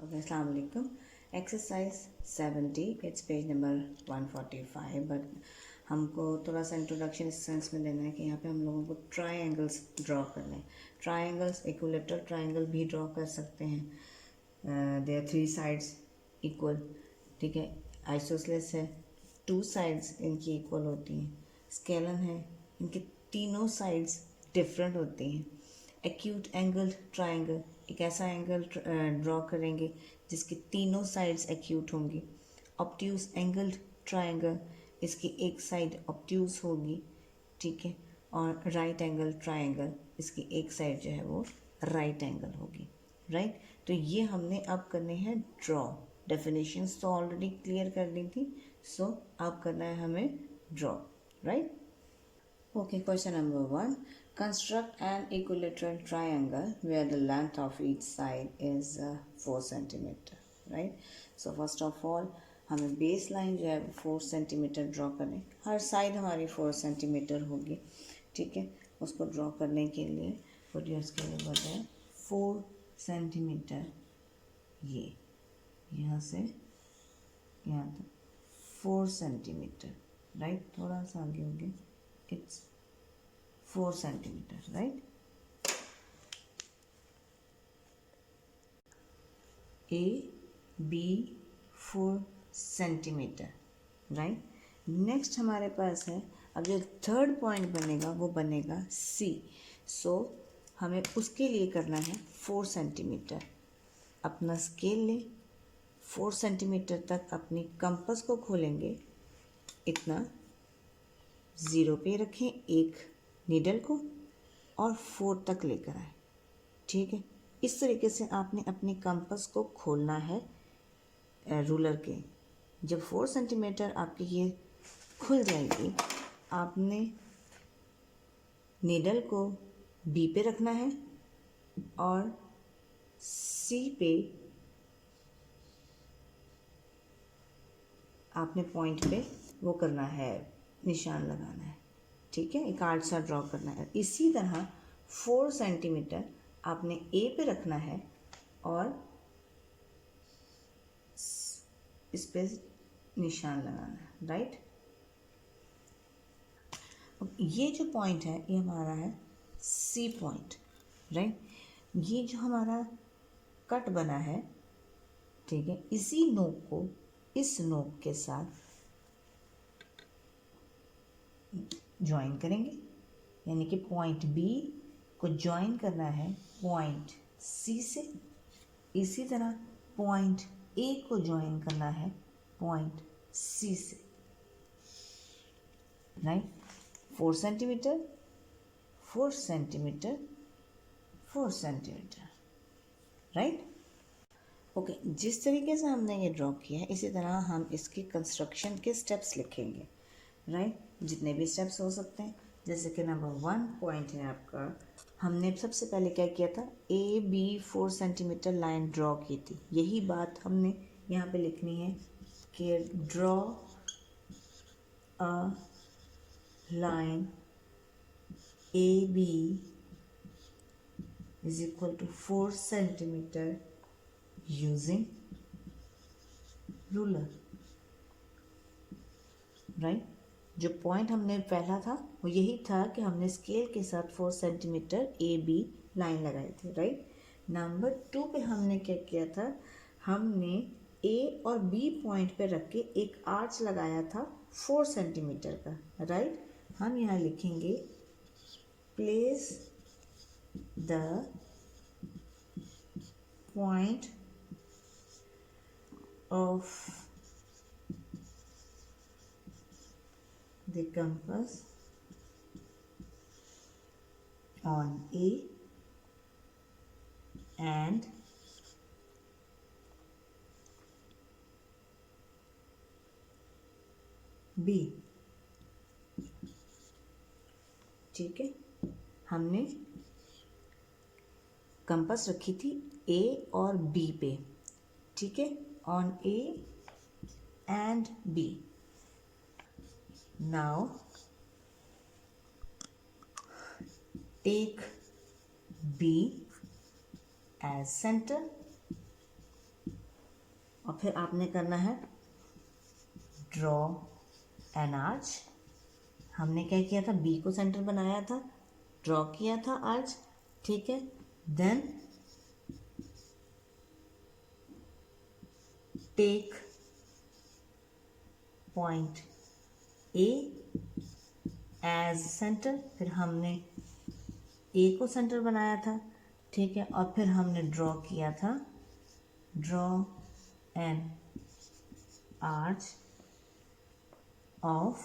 Okay, Assalamu alaikum. Exercise 70, it's page number 145, but हमको थोड़ा सा इंट्रोडक्शन इस सेंस में देना है कि यहाँ पे हम लोगों को ट्राइंगल्स ड्रॉ करने हैं. ट्राइंगल्स इक्विलेटरल ट्राइंगल भी ड्रॉ कर सकते हैं. They are 3 sides equal. ठीक है. आइसोसेलेस है, 2 साइड्स इनकी इक्वल होती हैं. स्केलन है, इनके तीनों साइड्स डिफरेंट होती हैं. एक्यूट एंगल ट्राइंगल, एक ऐसा एंगल ड्रॉ करेंगे जिसकी तीनों साइड्स एक्यूट होंगी. ऑब्ट्यूज एंगल ट्राइंगल, इसकी एक साइड ऑब्ट्यूज होगी. ठीक है. और राइट एंगल ट्राइंगल, इसकी एक साइड जो है वो राइट एंगल होगी. राइट. तो ये हमने अब करने हैं ड्रॉ. डेफिनेशंस तो ऑलरेडी क्लियर कर दी थी. सो अब करना है हमें draw. Right. Okay, question number 1. Construct an equilateral triangle where the length of each side is 4 centimeter. Right? So first of all, हमें बेस लाइन जो है 4 सेंटीमीटर ड्रॉ करें. हर साइड हमारी 4 सेंटीमीटर होगी. ठीक है. उसको ड्रॉ करने के लिए प्रोड्यूस के लिए बोलते हैं 4 सेंटीमीटर. ये यहाँ से यहाँ तक 4 सेंटीमीटर. राइट. थोड़ा सा आगे हो गया. It's 4 centimeter, right? A, B 4 centimeter, right? Next हमारे पास है, अब जो थर्ड पॉइंट बनेगा वो बनेगा C. सो हमें उसके लिए करना है 4 सेंटीमीटर. अपना स्केल लें, 4 सेंटीमीटर तक अपनी कंपास को खोलेंगे. इतना 0 पे रखें एक नीडल को और 4 तक लेकर आए. ठीक है. इस तरीके से आपने अपनी कंपास को खोलना है रूलर के. जब 4 सेंटीमीटर आपकी ये खुल जाएगी, आपने नीडल को बी पे रखना है और सी पे आपने पॉइंट पे वो करना है, निशान लगाना है. ठीक है. एक आर्ट सा ड्रॉ करना है. इसी तरह 4 सेंटीमीटर आपने ए पे रखना है और इस पे निशान लगाना है. राइट. ये जो पॉइंट है ये हमारा है सी पॉइंट. राइट. ये जो हमारा कट बना है, ठीक है, इसी नोक को इस नोक के साथ ज्वाइन करेंगे. यानी कि पॉइंट बी को ज्वाइन करना है पॉइंट सी से. इसी तरह पॉइंट ए को ज्वाइन करना है पॉइंट सी से. Right. 4 centimetre 4 centimetre 4 centimetre. Right. Okay. जिस तरीके से हमने ये ड्रॉ किया है, इसी तरह हम इसकी कंस्ट्रक्शन के स्टेप्स लिखेंगे. राइट. जितने भी स्टेप्स हो सकते हैं. जैसे कि नंबर 1 पॉइंट है आपका, हमने सबसे पहले क्या किया था, A B 4 centimetre line draw की थी. यही बात हमने यहाँ पे लिखनी है कि draw a line A B is equal to 4 centimetre using ruler. Right. जो पॉइंट हमने पहला था वो यही था कि हमने स्केल के साथ 4 सेंटीमीटर ए बी लाइन लगाई थी. राइट. नंबर 2 पे हमने क्या किया था, हमने ए और बी पॉइंट पे रख के एक आर्च लगाया था 4 सेंटीमीटर का. राइट. हम यहाँ लिखेंगे place the point of the compass on A and B. ठीक है. हमने कंपास रखी थी A और B पे. ठीक है. On A and B. Now take B as center और फिर आपने करना है ड्रॉ एन आर्च। हमने क्या किया था, बी को सेंटर बनाया था, ड्रॉ किया था आर्च, ठीक है। Then take point A as centre, फिर हमने ए को सेंटर बनाया था, ठीक है। और फिर हमने ड्रॉ किया था, draw an arch of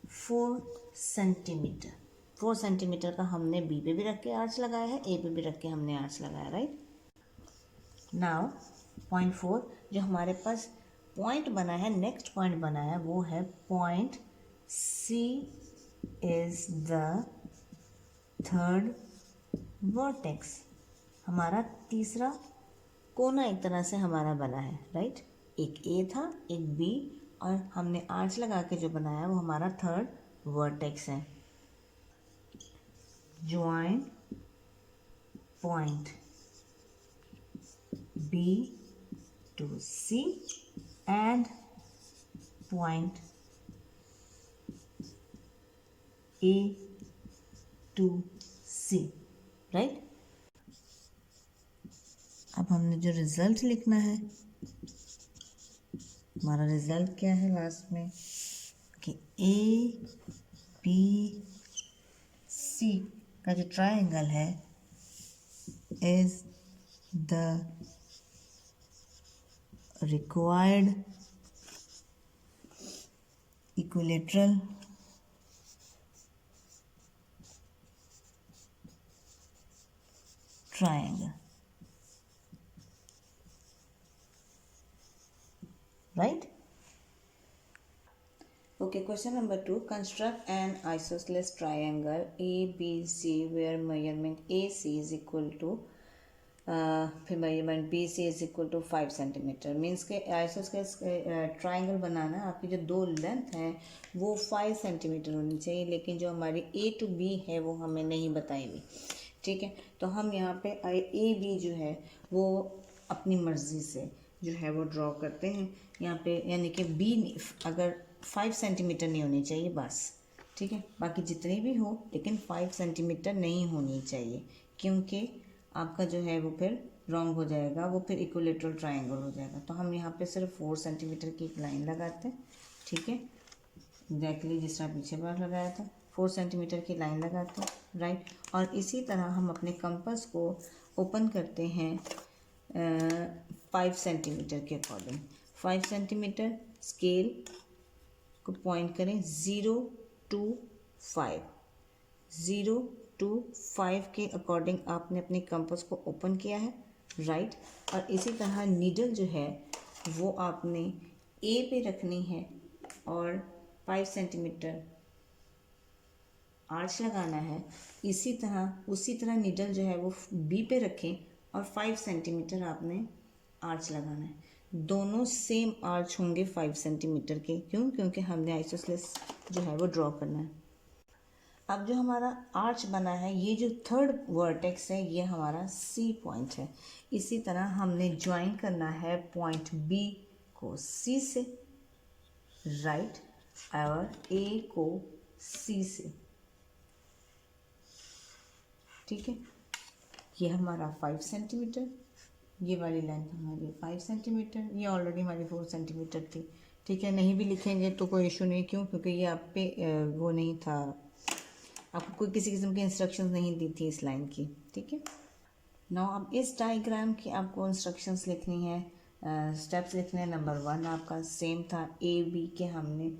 4 centimetre. 4 centimetre का हमने बी पे भी रख के आर्च लगाया है, ए पे भी रख के हमने आर्च लगाया, राइट। नाउ पॉइंट 4 जो हमारे पास पॉइंट बना है, नेक्स्ट पॉइंट बना है, वो है point C is the third vertex. हमारा तीसरा कोना एक तरह से हमारा बना है, राइट। एक ए था, एक बी, और हमने आर्च लगा के जो बनाया वो हमारा थर्ड वर्टेक्स है। Join point B to C and point A to C, right. अब हमने जो रिजल्ट लिखना है, हमारा रिजल्ट क्या है लास्ट में, कि ए बी सी का जो ट्रायंगल है is the required equilateral triangle, right? Okay, question number 2. Construct an isosceles triangle ABC where measurement AC is equal to फिर measurement B C is equal to 5 centimetre. Means के isosceles triangle बनाना, आपकी जो दो length है वो 5 centimetre होनी चाहिए, लेकिन जो हमारी ए टू बी है वो हमें नहीं बताई हुई, ठीक है। तो हम यहाँ पे ए बी जो है वो अपनी मर्ज़ी से जो है वो ड्रॉ करते हैं यहाँ पे, यानी कि बी अगर 5 सेंटीमीटर नहीं होनी चाहिए बस, ठीक है। बाकी जितनी भी हो लेकिन 5 सेंटीमीटर नहीं होनी चाहिए, क्योंकि आपका जो है वो फिर रॉन्ग हो जाएगा, वो फिर इक्विलेटरल ट्रायंगल हो जाएगा। तो हम यहाँ पे सिर्फ 4 सेंटीमीटर की एक लाइन लगाते हैं, ठीक है। एग्जैक्टली जिस तरह पीछे बार लगाया था, 4 सेंटीमीटर की लाइन लगाते हैं, राइट। और इसी तरह हम अपने कंपास को ओपन करते हैं 5 सेंटीमीटर के अकॉर्डिंग। 5 सेंटीमीटर स्केल को पॉइंट करें 0 to 5, 0 to 5 के अकॉर्डिंग आपने अपने कंपास को ओपन किया है, राइट। और इसी तरह नीडल जो है वो आपने ए पे रखनी है और 5 सेंटीमीटर आर्च लगाना है। उसी तरह नीडल जो है वो बी पे रखें और 5 सेंटीमीटर आपने आर्च लगाना है। दोनों सेम आर्च होंगे 5 सेंटीमीटर के, क्यों? क्योंकि हमने आइसोसेलेस जो है वो ड्रॉ करना है। अब जो हमारा आर्च बना है, ये जो थर्ड वर्टेक्स है ये हमारा सी पॉइंट है। इसी तरह हमने ज्वाइन करना है पॉइंट बी को सी से, राइट, और ए को सी से, ठीक है। ये हमारा 5 सेंटीमीटर, ये वाली लेंथ हमारी 5 सेंटीमीटर, ये ऑलरेडी हमारी 4 सेंटीमीटर थी, ठीक है। नहीं भी लिखेंगे तो कोई इशू नहीं, क्यों? क्योंकि ये आप पे वो नहीं था, आपको कोई किसी किस्म की इंस्ट्रक्शंस नहीं दी थी इस लाइन की, ठीक है। नाउ अब इस डायग्राम की आपको इंस्ट्रक्शंस लिखनी है, स्टेप्स लिखने हैं। नंबर 1 आपका सेम था, ए बी के हमने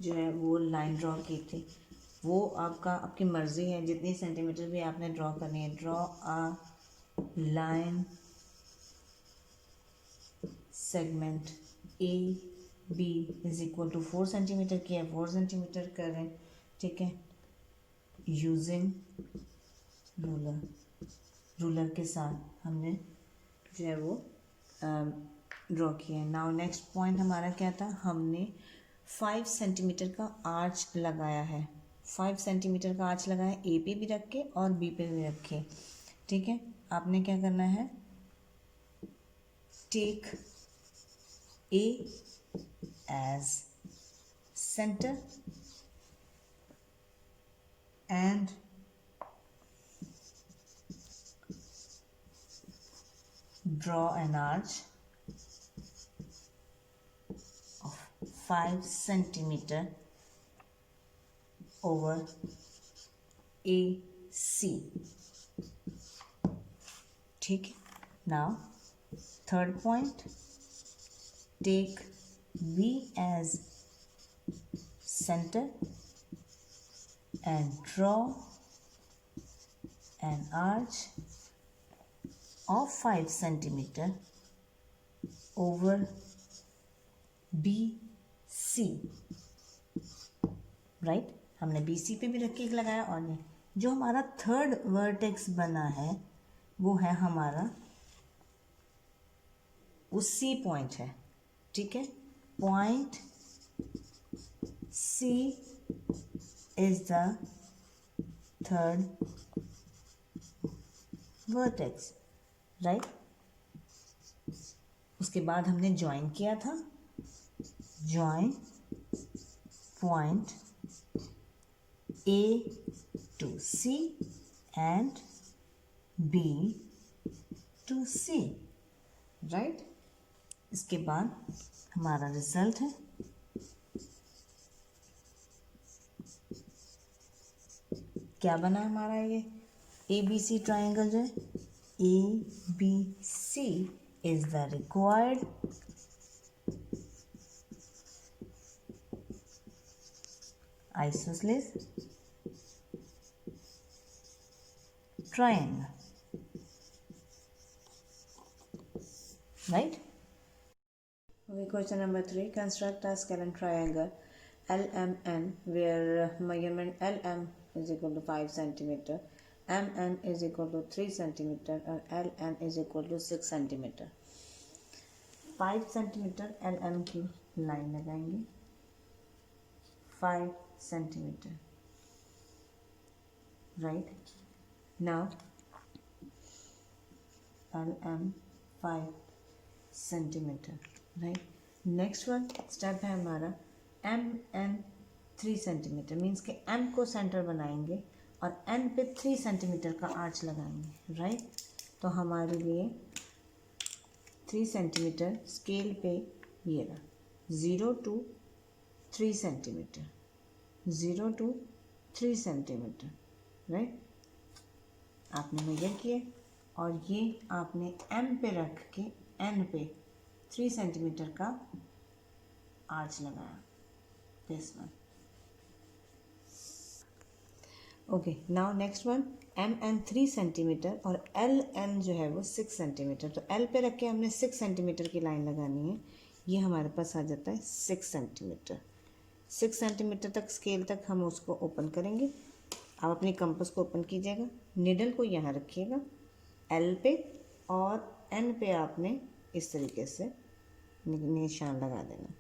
जो है वो लाइन ड्रॉ की थी, वो आपकी मर्ज़ी है, जितनी सेंटीमीटर भी आपने ड्रॉ करनी है। Draw a line segment A B is equal to 4 centimetre की है, 4 सेंटीमीटर करें, ठीक है, यूजिंग रूलर के साथ हमने जो है वो ड्रॉ किया है। नाउ नेक्स्ट पॉइंट हमारा क्या था, हमने 5 सेंटीमीटर का आर्च लगाया है। 5 सेंटीमीटर का आर्च लगाया, ए पे भी रख के और बी पे भी रखे, ठीक है। आपने क्या करना है, take A as center and draw an arch of 5 centimeter over AC. ठीक है. Now third point, take B as center and draw an arch of 5 centimeter over BC. Right, हमने BC पे भी रख के लगाया. और ये जो हमारा थर्ड वर्टेक्स बना है वो है हमारा उसी पॉइंट है. ठीक है, point C is the third vertex, right. उसके बाद हमने ज्वाइन किया था. Join point A to C and B to C, right. इसके बाद हमारा रिजल्ट है क्या बना हमारा ये ABC ट्राइंगल जो है. ABC is the required isosceles triangle, right? Okay, question number 3. Construct a scalene triangle LMN where measurement LM is equal to 5 centimeter, MN is equal to 3 centimeter और LN is equal to 6 centimeter. 5 centimeter LM की line लगाएंगे. 5 centimeter, right? Now LM 5 centimeter, right? Next one step है हमारा MN 3 centimetre. Means के M को centre बनाएंगे और N पे 3 सेंटीमीटर का आर्च लगाएंगे, राइट. तो हमारे लिए 3 सेंटीमीटर स्केल पे ये रहा. 0 to 3 centimetre, 0 to 3 centimetre, right. आपने मेजर किए और ये आपने M पे रख के N पे 3 सेंटीमीटर का आर्च लगाया. This one. Okay, now next one MN 3 centimetre और LN जो है वो 6 सेंटीमीटर. तो L पे रख के हमने 6 सेंटीमीटर की लाइन लगानी है. ये हमारे पास आ जाता है 6 सेंटीमीटर. 6 सेंटीमीटर तक स्केल तक हम उसको ओपन करेंगे. आप अपनी कंपास को ओपन कीजिएगा, निडल को यहाँ रखिएगा L पे और N पे आपने इस तरीके से निशान लगा देना.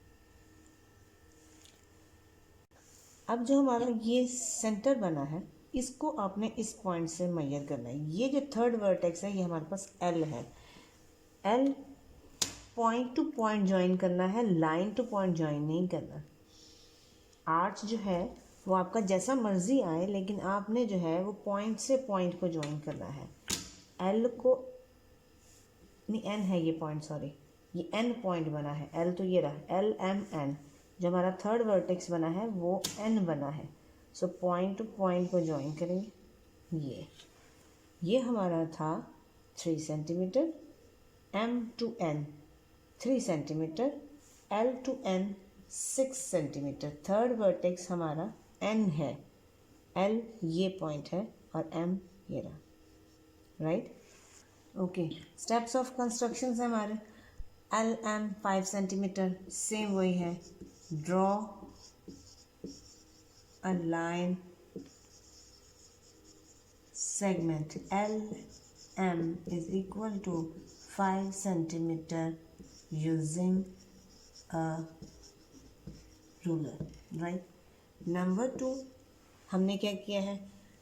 अब जो हमारा ये सेंटर बना है इसको आपने इस पॉइंट से मेजर करना है. ये जो थर्ड वर्टेक्स है ये हमारे पास L है. L point two point join करना है, लाइन टू पॉइंट ज्वाइन नहीं करना. आर्च जो है वो आपका जैसा मर्जी आए, लेकिन आपने जो है वो पॉइंट से पॉइंट को ज्वाइन करना है. L को नहीं, N है ये पॉइंट, सॉरी ये N पॉइंट बना है. L तो ये रहा LMN. जो हमारा थर्ड वर्टेक्स बना है वो N बना है. सो पॉइंट टू पॉइंट को ज्वाइन करेंगे. ये हमारा था 3 centimetre. M to N 3 centimetre, L to N 6 centimetre. Third vertex हमारा N है, L ये पॉइंट है और M ये रहा, right. Okay, steps of construction है हमारे. LM 5 सेंटीमीटर, सेम वही है. Draw a line segment LM is equal to 5 centimeter using a ruler, right. Number 2 हमने क्या किया है,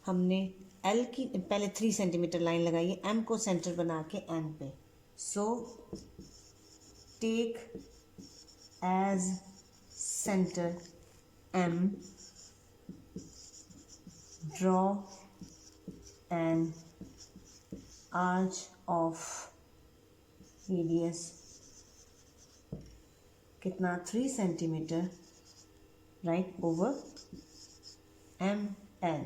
हमने L की पहले 3 सेंटीमीटर लाइन लगाई है M को सेंटर बना के N पे. So take as center M, draw an arch of radius कितना 3 सेंटीमीटर राइट ओवर MN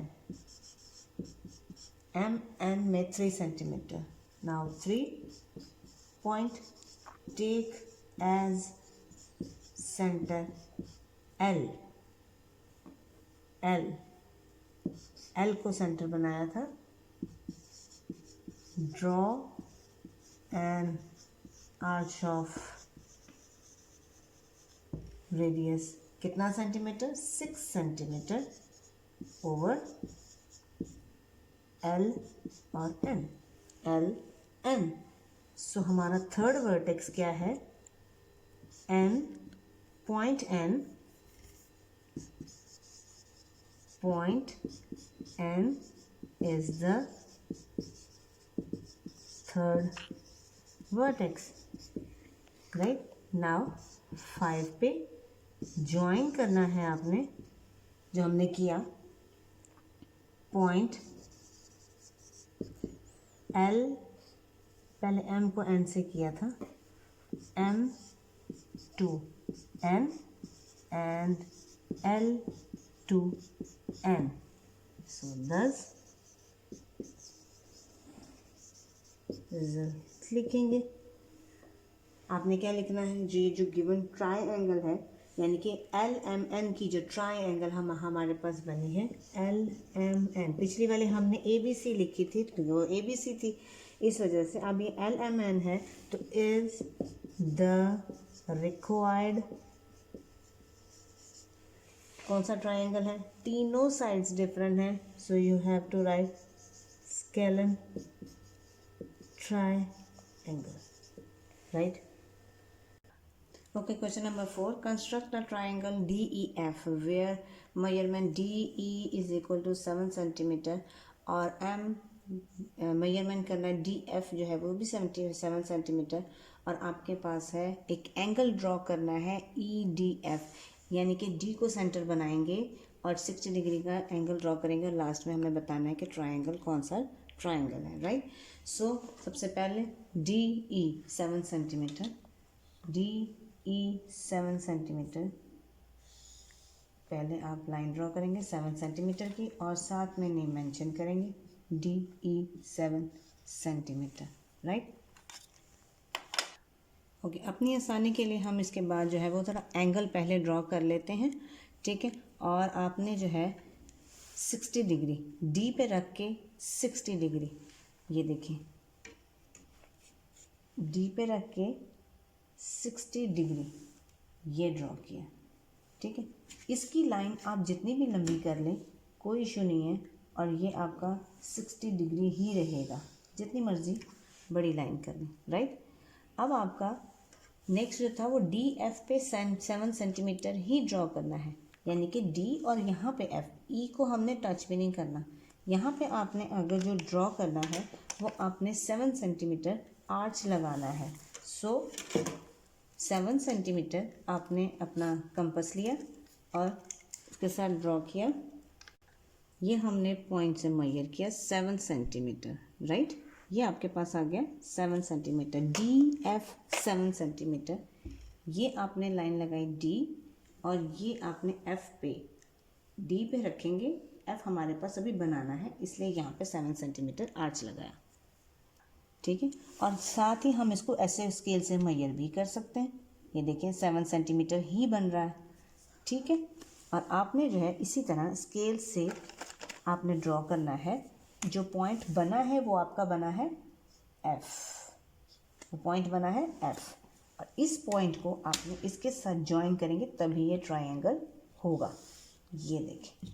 में 3 centimetre. Now 3 point take as center L को सेंटर बनाया था. draw an arch of radius कितना सेंटीमीटर 6 सेंटीमीटर ओवर L और N. सो हमारा third vertex क्या है point N is the third vertex. Right. Now 5 पे ज्वाइन करना है आपने जो हमने किया. पॉइंट L पहले M को N से किया था. M to N and L to N. So thus result लिखेंगे. आपने क्या लिखना है जो गिवन ट्राइंगल है यानी कि LMN की जो ट्राइंगल हमारे पास बनी है LMN. पिछली वाली हमने ABC लिखी थी तो वो ABC थी इस वजह से. अब ये LMN है तो इज द रिक्वायर्ड कौन सा ट्राइंगल है. तीनों साइड्स डिफरेंट हैं so you have to write scalene triangle. Right. Okay, question number 4. Construct a triangle DEF where measurement DE is equal to 7 centimeter और M measurement करना है DF जो है वो भी 7 सेंटीमीटर और आपके पास है एक एंगल ड्रॉ करना है EDF यानी कि D को सेंटर बनाएंगे और 60 डिग्री का एंगल ड्रॉ करेंगे और लास्ट में हमें बताना है कि ट्राइंगल कौन सा ट्राइंगल है. राइट. सो सबसे पहले DE 7 सेंटीमीटर DE 7 सेंटीमीटर. पहले आप लाइन ड्रॉ करेंगे 7 सेंटीमीटर की और साथ में नेम मेंशन करेंगे DE 7 सेंटीमीटर. राइट. ओके. अपनी आसानी के लिए हम इसके बाद जो है वो थोड़ा एंगल पहले ड्रॉ कर लेते हैं. ठीक है. और आपने जो है 60 डिग्री D पे रख के 60 डिग्री ये देखें D पे रख के 60 डिग्री ये ड्रॉ किया. ठीक है. इसकी लाइन आप जितनी भी लंबी कर लें कोई इशू नहीं है और ये आपका 60 डिग्री ही रहेगा जितनी मर्ज़ी बड़ी लाइन कर लें. राइट. अब आपका नेक्स्ट जो था वो DF पे 7 सेंटीमीटर ही ड्रॉ करना है यानी कि D और यहाँ पे F. E को हमने टच भी नहीं करना. यहाँ पे आपने अगर जो ड्रॉ करना है वो आपने 7 सेंटीमीटर आर्च लगाना है. सो 7 सेंटीमीटर आपने अपना कंपास लिया और उसके साथ ड्रॉ किया. ये हमने पॉइंट से मेजर किया 7 सेंटीमीटर. राइट. ये आपके पास आ गया 7 सेंटीमीटर. DF 7 centimetre. ये आपने लाइन लगाई D और ये आपने F पे D पे रखेंगे. F हमारे पास अभी बनाना है इसलिए यहाँ पे 7 सेंटीमीटर आर्च लगाया. ठीक है. और साथ ही हम इसको ऐसे स्केल से मेजर भी कर सकते हैं. ये देखें 7 सेंटीमीटर ही बन रहा है. ठीक है. और आपने जो है इसी तरह स्केल से आपने ड्रॉ करना है. जो पॉइंट बना है वो आपका बना है F. वो पॉइंट बना है F और इस पॉइंट को आपने इसके साथ ज्वाइन करेंगे तभी ये ट्राइंगल होगा. ये देखें.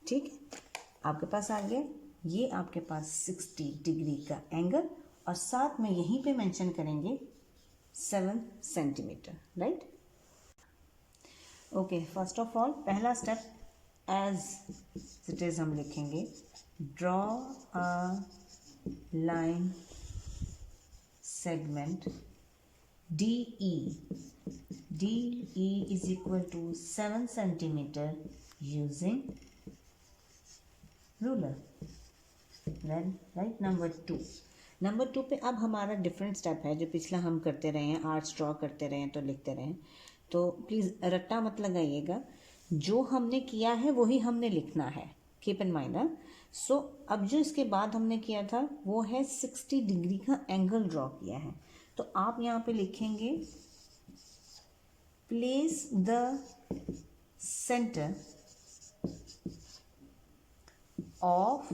ठीक है. आपके पास आ गया. ये आपके पास 60 डिग्री का एंगल और साथ में यहीं पे मेंशन करेंगे 7 centimetre. Right. Okay. First of all पहला स्टेप एज इट इज हम लिखेंगे draw a line segment DE is equal to 7 centimeter using ruler. Then right, number two पे अब हमारा डिफरेंट स्टेप है जो पिछला हम करते रहे हैं, आर्ट्स ड्रॉ करते रहे हैं तो लिखते रहे हैं, तो प्लीज़ रट्टा मत लगाइएगा, जो हमने किया है वही हमने लिखना है, कीप इन माइंड। सो अब जो इसके बाद हमने किया था वो है 60 डिग्री का एंगल ड्रॉ किया है, तो आप यहाँ पे लिखेंगे place the centre of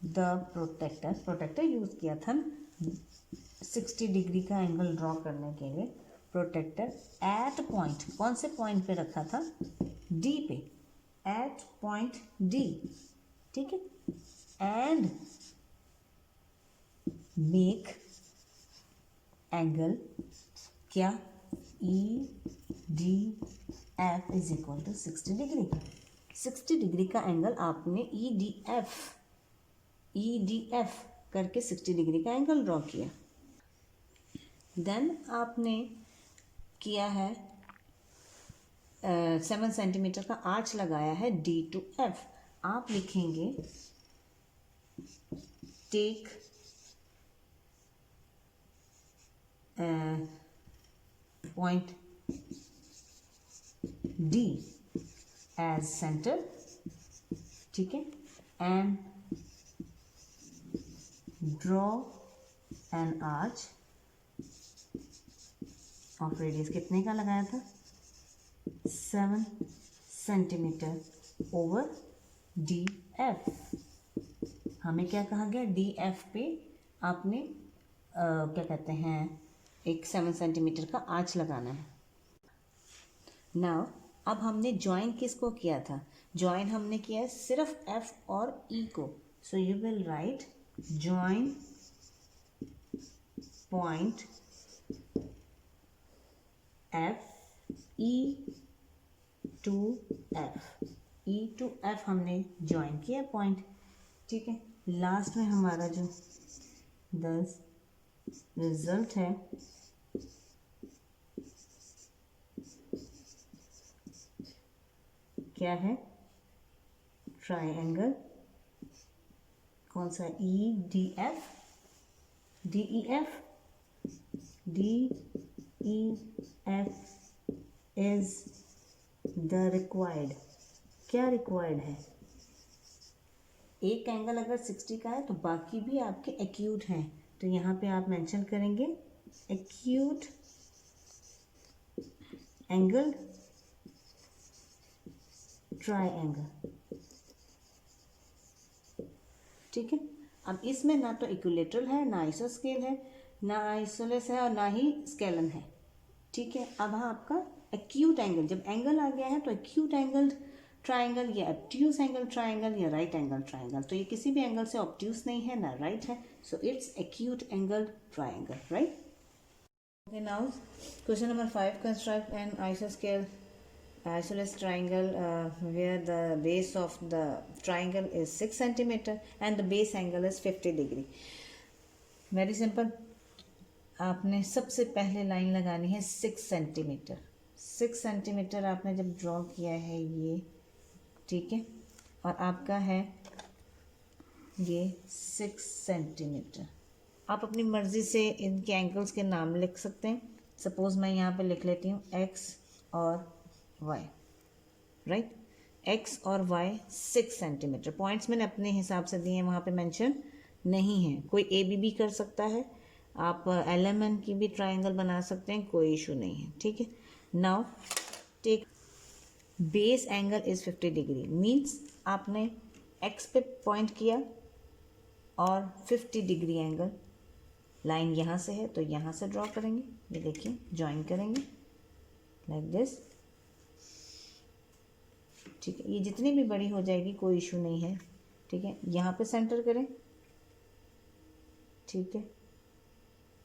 the protractor use किया था 60 डिग्री का एंगल ड्रॉ करने के लिए। प्रोटेक्टर एट पॉइंट, कौन से पॉइंट पे रखा था? डी पे, एट पॉइंट डी, ठीक है। एंड मेक एंगल क्या? E D F is equal to 60 degree. 60 degree का एंगल आपने ई डी एफ करके 60 डिग्री का एंगल ड्रॉ किया। देन आपने किया है 7 सेंटीमीटर का आर्च लगाया है डी टू एफ। आप लिखेंगे take point D as centre, ठीक है, and draw an arch of radius, कितने का लगाया था? 7 सेंटीमीटर ओवर डी एफ। हमें क्या कहा गया? डी एफ पे आपने क्या कहते हैं, एक 7 सेंटीमीटर का आर्च लगाना है। नाउ अब हमने ज्वाइन किसको किया था? ज्वाइन हमने किया है सिर्फ एफ और ई को। So you will write join point F E to F, E to F हमने ज्वाइन किया पॉइंट, ठीक है। लास्ट में हमारा जो 10 रिजल्ट है क्या है? ट्राइंगल, कौन सा? ई D F, D E F, D E F is the required. क्या रिक्वायर्ड है? एक एंगल अगर 60 का है तो बाकी भी आपके एक्यूट हैं, तो यहाँ पे आप मेंशन करेंगे एक्यूट एंगल ट्राइंगल, ठीक है। अब इसमें ना तो इक्विलेटरल है, ना आइसोस्केल है, ना आइसोलेस है और ना ही स्केलन है, ठीक है। अब आपका एक्यूट एंगल, जब एंगल आ गया है तो एक्यूट एंगल ट्राइंगल या ऑब्ट्यूज एंगल ट्राइंगल या राइट एंगल ट्राइंगल, तो ये किसी भी एंगल से ऑब्ट्यूज नहीं है ना राइट है, so it's acute angle triangle, right. Okay, now question number 5, construct an आइसोस्केल isosceles triangle where the base of the triangle is 6 centimeter and the base angle is 50 degree. Very simple. आपने सबसे पहले line लगानी है 6 centimetre. 6 centimetre आपने जब draw किया है ये, ठीक है, और आपका है ये 6 सेंटीमीटर। आप अपनी मर्ज़ी से इनके एंगल्स के नाम लिख सकते हैं। सपोज़ मैं यहाँ पे लिख लेती हूँ x और y, राइट, x और y 6 सेंटीमीटर। पॉइंट्स मैंने अपने हिसाब से दिए हैं, वहाँ पे मेंशन नहीं है। कोई ए बी भी कर सकता है, आप LMN की भी ट्राइंगल बना सकते हैं, कोई इशू नहीं है, ठीक है। Now take base angle is 50 degree, means आपने x पे पॉइंट किया और 50 डिग्री एंगल, लाइन यहाँ से है तो यहाँ से ड्रॉ करेंगे, ये देखिए ज्वाइन करेंगे लाइक दिस, ठीक है। ये जितनी भी बड़ी हो जाएगी कोई इशू नहीं है, ठीक है। यहाँ पे सेंटर करें, ठीक है।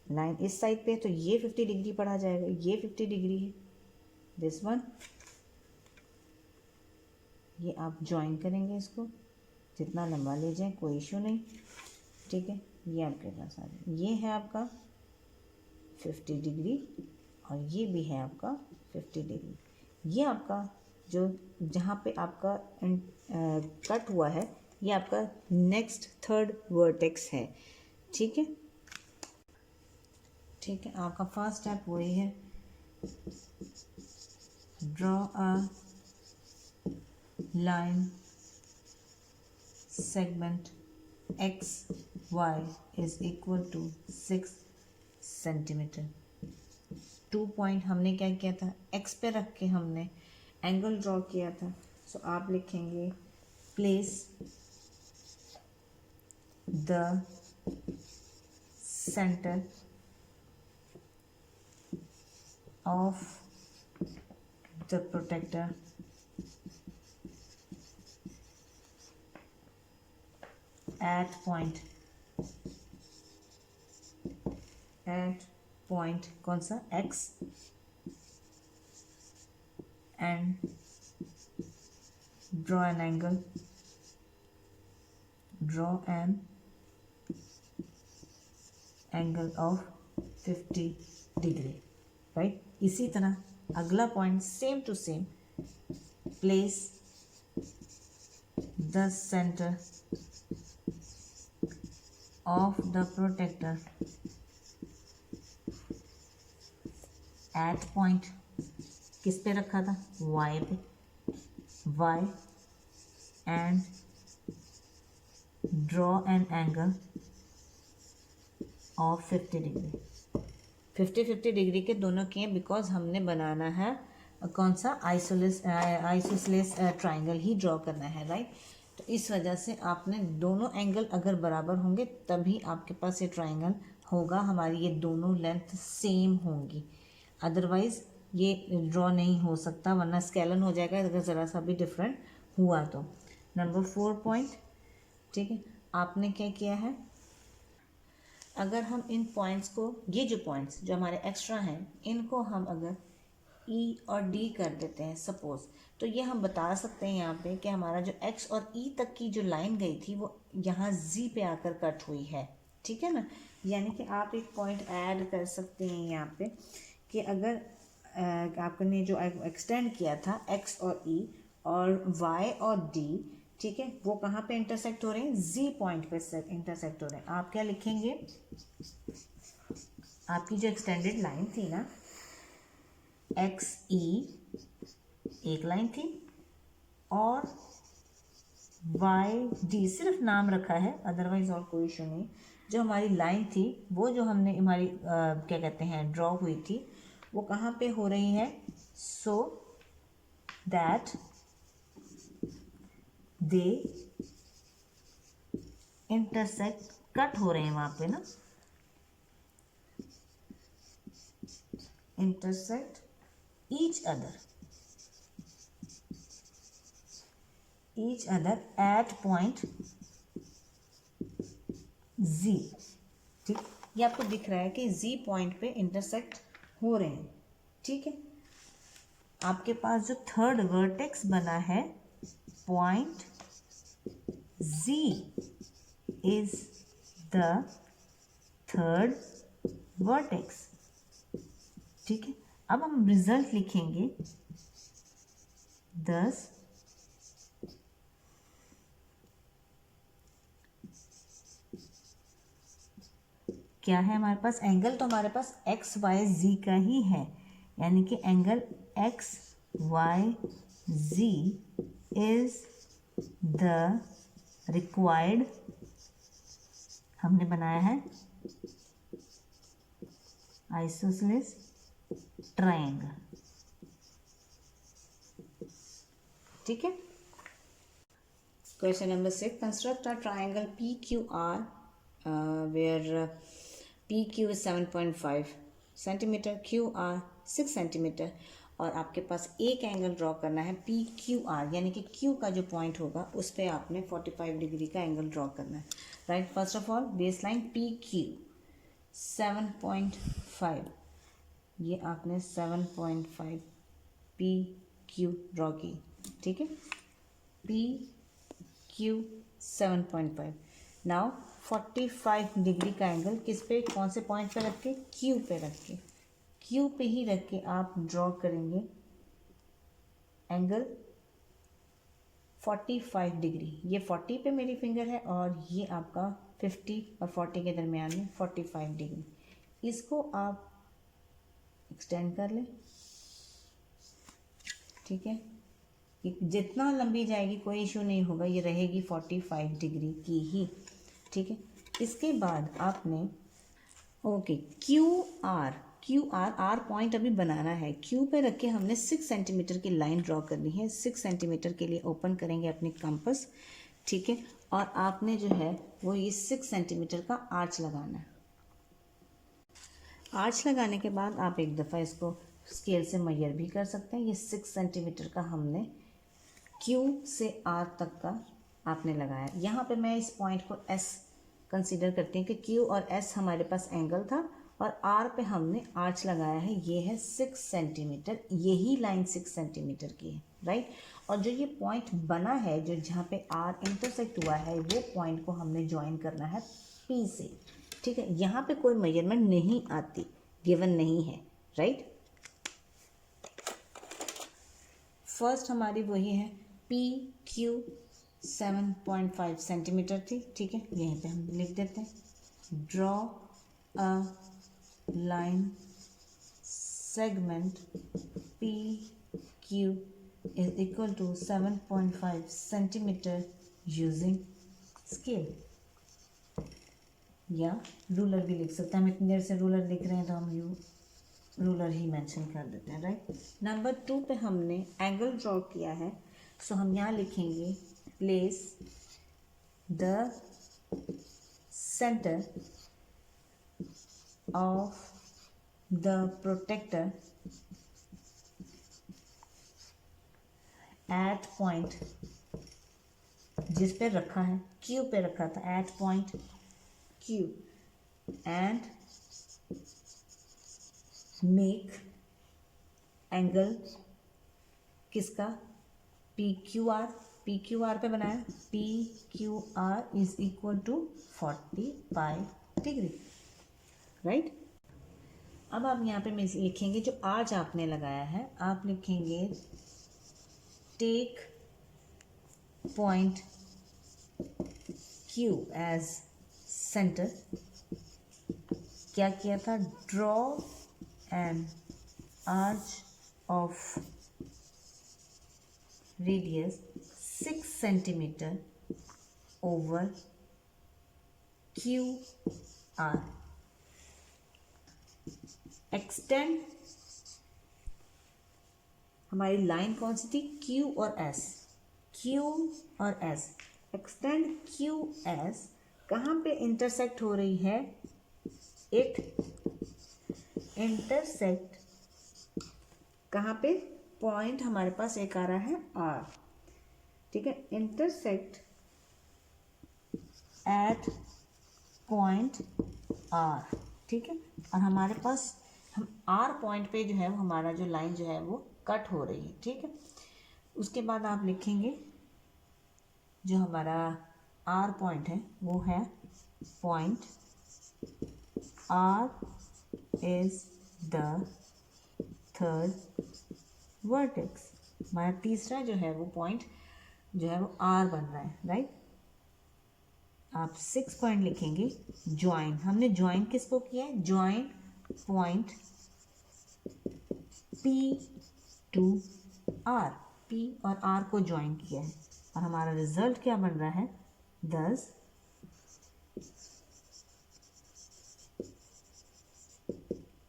लाइन इस साइड पे है तो ये 50 डिग्री पढ़ा जाएगा, ये 50 डिग्री है, दिस वन, ये आप ज्वाइन करेंगे इसको, जितना लंबा ले जाए कोई इशू नहीं, ठीक है। ये आपके पास आ जाए, ये है आपका 50 डिग्री और ये भी है आपका 50 डिग्री। ये आपका जो जहाँ पे आपका कट हुआ है ये आपका नेक्स्ट थर्ड वर्टेक्स है। ठीक है, ठीक है। आपका फर्स्ट स्टेप वही है, draw a line segment X Y is equal to 6 centimetre. 2 point हमने क्या किया था, एक्स पे रख के हमने एंगल ड्रॉ किया था। सो आप लिखेंगे place the centre of the protector at point कौन सा x and draw an angle of 50 degree, right. इसी तरह अगला point same to same, place the centre of the protractor at point, किस पे रखा था, y पे, y and draw an angle of 50 degree. 50 degree के दोनों किए बिकॉज हमने बनाना है कौन सा, आइसोसेलेस ट्राइंगल ही ड्रॉ करना है, राइट। तो इस वजह से आपने दोनों एंगल अगर बराबर होंगे तभी आपके पास ये ट्राइंगल होगा, हमारी ये दोनों लेंथ सेम होंगी, अदरवाइज ये ड्रॉ नहीं हो सकता, वरना स्केलन हो जाएगा अगर ज़रा सा भी डिफरेंट हुआ तो। नंबर 4 पॉइंट, ठीक है। आपने क्या किया है, अगर हम इन पॉइंट्स को, ये जो पॉइंट्स जो हमारे एक्स्ट्रा हैं, इनको हम अगर E और D कर देते हैं सपोज, तो ये हम बता सकते हैं यहाँ पे कि हमारा जो X और E तक की जो लाइन गई थी वो यहाँ Z पे आकर कट हुई है, ठीक है ना। यानी कि आप एक पॉइंट ऐड कर सकते हैं यहाँ पे कि अगर आपने जो एक्सटेंड किया था X और E और Y और D, ठीक है, वो कहाँ पे इंटरसेक्ट हो रहे हैं, Z पॉइंट पे इंटरसेक्ट हो रहे हैं। आप क्या लिखेंगे, आपकी जो एक्सटेंडेड लाइन थी ना XE एक लाइन थी और YD सिर्फ नाम रखा है, अदरवाइज और कोई इशू नहीं। जो हमारी लाइन थी वो जो हमने हमारी क्या कहते हैं ड्रॉ हुई थी वो कहाँ पे हो रही है, so that they intersect, cut हो रहे हैं वहां पे ना, intersect each other at point Z, ठीक। ये आपको दिख रहा है कि Z पॉइंट पे इंटरसेक्ट हो रहे हैं, ठीक है। आपके पास जो थर्ड वर्टेक्स बना है point Z is the third vertex, ठीक है। अब हम रिजल्ट लिखेंगे, दस क्या है हमारे पास एंगल, तो हमारे पास एक्स वाई जी का ही है, यानी कि angle X Y Z is the required, हमने बनाया है आइसोसेलेस ट्रायंगल, ठीक है। Question number 6, construct a triangle PQR where PQ is 7.5 centimetre, QR 6 centimetre, और आपके पास एक एंगल ड्रॉ करना है PQR, यानी कि Q का जो पॉइंट होगा उस पर आपने 45 डिग्री का एंगल ड्रॉ करना है, right. First of all base line PQ 7.5, ये आपने 7.5 PQ ड्रॉ की, ठीक है, PQ 7.5। नाउ 45 डिग्री का एंगल किस पे, कौन से पॉइंट पे रख के, क्यू पे रख के, क्यू पे ही रख के आप ड्रॉ करेंगे एंगल 45 डिग्री। ये 40 पे मेरी फिंगर है और ये आपका 50 और 40 के दरमियान में 45 डिग्री। इसको आप एक्सटेंड कर लें, ठीक है। जितना लंबी जाएगी कोई इशू नहीं होगा, ये रहेगी 45 डिग्री की ही, ठीक है। इसके बाद आपने ओके क्यू आर पॉइंट अभी बनाना है। क्यू पे रख के हमने 6 सेंटीमीटर की लाइन ड्रॉ करनी है। 6 सेंटीमीटर के लिए ओपन करेंगे अपने कंपास, ठीक है। और आपने जो है वो ये 6 सेंटीमीटर का आर्च लगाना है। आर्च लगाने के बाद आप एक दफ़ा इसको स्केल से मेजर भी कर सकते हैं। ये 6 सेंटीमीटर का हमने क्यू से आर तक का आपने लगाया। यहाँ पे मैं इस पॉइंट को एस कंसीडर करती हूँ कि क्यू और एस हमारे पास एंगल था और आर पे हमने आर्च लगाया है। ये है 6 सेंटीमीटर, यही लाइन 6 सेंटीमीटर की है, राइट। और जो ये पॉइंट बना है, जो जहाँ पे आर इंटरसेक्ट हुआ है, वो पॉइंट को हमने ज्वाइन करना है पी से, ठीक है। यहाँ पे कोई मेजरमेंट नहीं आती, गिवन नहीं है, राइट। फर्स्ट हमारी वही है पी क्यू 7.5 सेंटीमीटर थी, ठीक है। यहीं पे हम लिख देते हैं, draw a line segment P Q is equal to 7.5 centimetre using scale, या रूलर भी लिख सकते हैं। हम इतनी देर से रूलर लिख रहे हैं तो हम रूलर ही मेंशन कर देते हैं, राइट। नंबर 2 पे हमने एंगल ड्रॉ किया है, सो हम यहाँ लिखेंगे place the centre of the protractor at point, जिस पे रखा है क्यू पे रखा था, at point Q, and make angle किसका, पी क्यू आर पे बनाया, P Q R is equal to 45 degree, right. अब आप यहाँ पे लिखेंगे जो आर्च आपने लगाया है, आप लिखेंगे take point Q as centre. क्या किया था, draw an arch of radius 6 centimetre over Q R, extend, हमारी लाइन कौन सी थी, क्यू और एस, एक्सटेंड क्यू एस, कहाँ पे इंटरसेक्ट हो रही है, इट इंटरसेक्ट, कहाँ पे, पॉइंट हमारे पास एक आ रहा है आर, ठीक है, इंटरसेक्ट एट पॉइंट आर, ठीक है। और हमारे पास हम आर पॉइंट पे जो है वो हमारा जो लाइन जो है वो कट हो रही है, ठीक है। उसके बाद आप लिखेंगे जो हमारा आर पॉइंट है वो है point R is the third vertex, हमारा तीसरा जो है वो पॉइंट जो है वो आर बन रहा है, राइट। आप 6 पॉइंट लिखेंगे, ज्वाइन, हमने ज्वाइन किसको किया है, join point P to R, P और आर को ज्वाइन किया है और हमारा रिजल्ट क्या बन रहा है, 10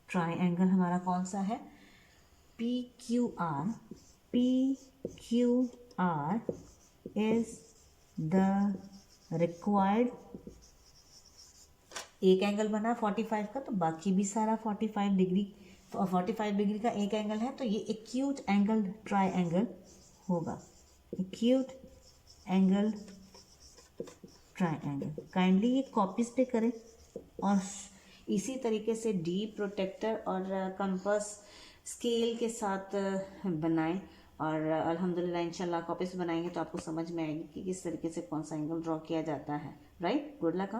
ट्राइंगल हमारा कौन सा है, P Q R is the required, एक एंगल बना 45 का तो बाकी भी सारा 45 डिग्री का एक एंगल है, तो ये एक्यूट एंगल ट्राइंगल होगा, एक्यूट एंगल ट्राइंगल। काइंडली ये कॉपीज पे करें और इसी तरीके से डी प्रोटेक्टर और कंपास स्केल के साथ बनाएं और अल्हम्दुलिल्लाह इंशाल्लाह कॉपीज बनाएंगे तो आपको समझ में आएगी कि किस तरीके से कौन सा एंगल ड्रॉ किया जाता है, राइट। Good luck.